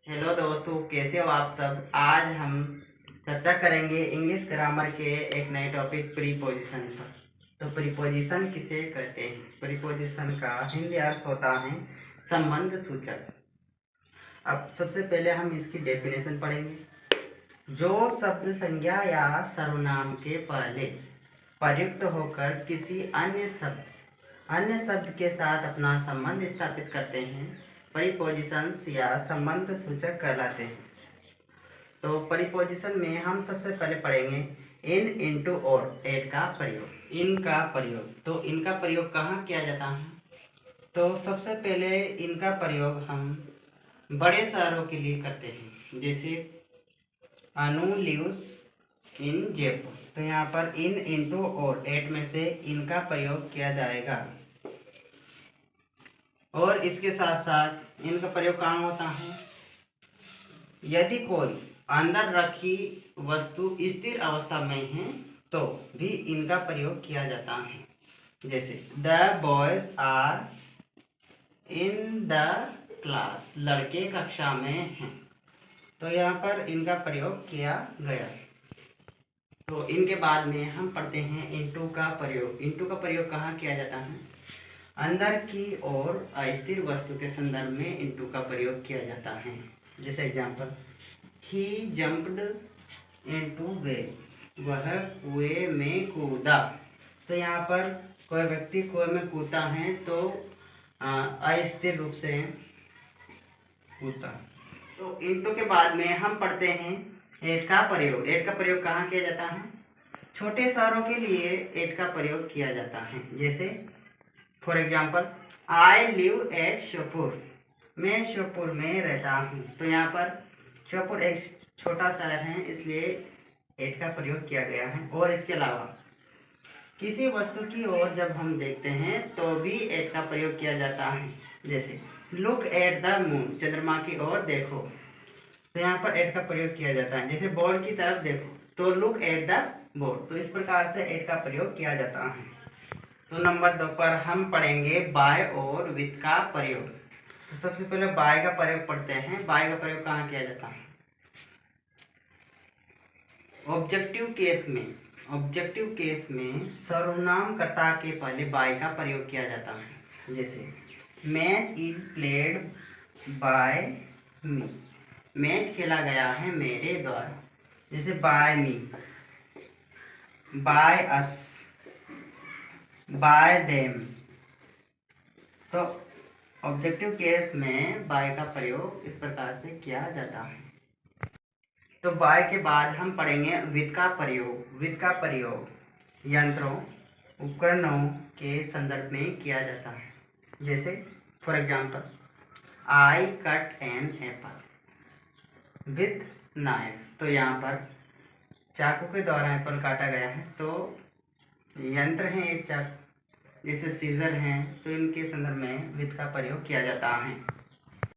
Hello दोस्तों, कैसे हो आप सब। आज हम चर्चा करेंगे इंग्लिश ग्रामर के एक नए टॉपिक प्रीपोजिशन पर। तो प्रीपोजिशन किसे कहते हैं? प्रीपोजिशन का हिंदी अर्थ होता है संबंध सूचक। अब सबसे पहले हम इसकी डेफिनेशन पढ़ेंगे। जो शब्द संज्ञा या सर्वनाम के पहले प्रयुक्त होकर किसी अन्य शब्द के साथ अपना संबंध स्थापित करते हैं, प्रीपोजिशंस या संबंध सूचक कहलाते हैं। तो प्रीपोजिशन में हम सबसे पहले पढ़ेंगे इन, इनटू और एट का प्रयोग। इनका प्रयोग, तो इनका प्रयोग कहाँ किया जाता है? तो सबसे पहले इनका प्रयोग हम बड़े शहरों के लिए करते हैं, जैसे अनु लिव्स इन जयपुर। तो यहाँ पर इन, इनटू और एट में से इनका प्रयोग किया जाएगा। और इसके साथ साथ इनका प्रयोग कहाँ होता है? यदि कोई अंदर रखी वस्तु स्थिर अवस्था में है तो भी इनका प्रयोग किया जाता है। जैसे the boys are in the class, लड़के कक्षा में हैं। तो यहाँ पर इनका प्रयोग किया गया। तो इनके बाद में हम पढ़ते हैं इनटू का प्रयोग। इनटू का प्रयोग कहाँ किया जाता है? अंदर की ओर अस्थिर वस्तु के संदर्भ में इनटू का प्रयोग किया जाता है। जैसे एग्जाम्पल, ही जंप्ड इनटू वेल, वह कुएं में कूदा। तो यहाँ पर कोई व्यक्ति कुएं में कूदता है तो अस्थिर रूप से कूदता। तो इनटू के बाद में हम पढ़ते हैं एट का प्रयोग। एट का प्रयोग कहाँ किया जाता है? छोटे शहरों के लिए एट का प्रयोग किया जाता है। जैसे for example, I live at Sheopur, मैं श्योपुर में रहता हूँ। तो यहाँ पर श्योपुर एक छोटा शहर है, इसलिए एट का प्रयोग किया गया है। और इसके अलावा किसी वस्तु की ओर जब हम देखते हैं तो भी एट का प्रयोग किया जाता है। जैसे लुक एट द मून, चंद्रमा की ओर देखो। तो यहाँ पर एट का प्रयोग किया जाता है। जैसे बोर्ड की तरफ देखो तो लुक एट द बोर्ड। तो इस प्रकार से एट का प्रयोग किया जाता है। तो नंबर 2 पर हम पढ़ेंगे बाय और विथ का प्रयोग। तो सबसे पहले बाय का प्रयोग पढ़ते हैं। बाय का प्रयोग कहाँ किया जाता है? ऑब्जेक्टिव केस में सर्वनाम कर्ता के पहले बाय का प्रयोग किया जाता है। जैसे match is played by me, match खेला गया है मेरे द्वारा। जैसे by me, by us, by them. तो ऑब्जेक्टिव केस में बाय का प्रयोग इस प्रकार से किया जाता है। तो बाय के बाद हम पढ़ेंगे विथ का प्रयोग। विथ का प्रयोग यंत्रों, उपकरणों के संदर्भ में किया जाता है। जैसे for example, I cut an apple with knife. तो यहाँ पर चाकू के द्वारा एप्पल काटा गया है। तो यंत्र है एक चाकू, जैसे सीजर हैं, तो इनके संदर्भ में विथ का प्रयोग किया जाता है।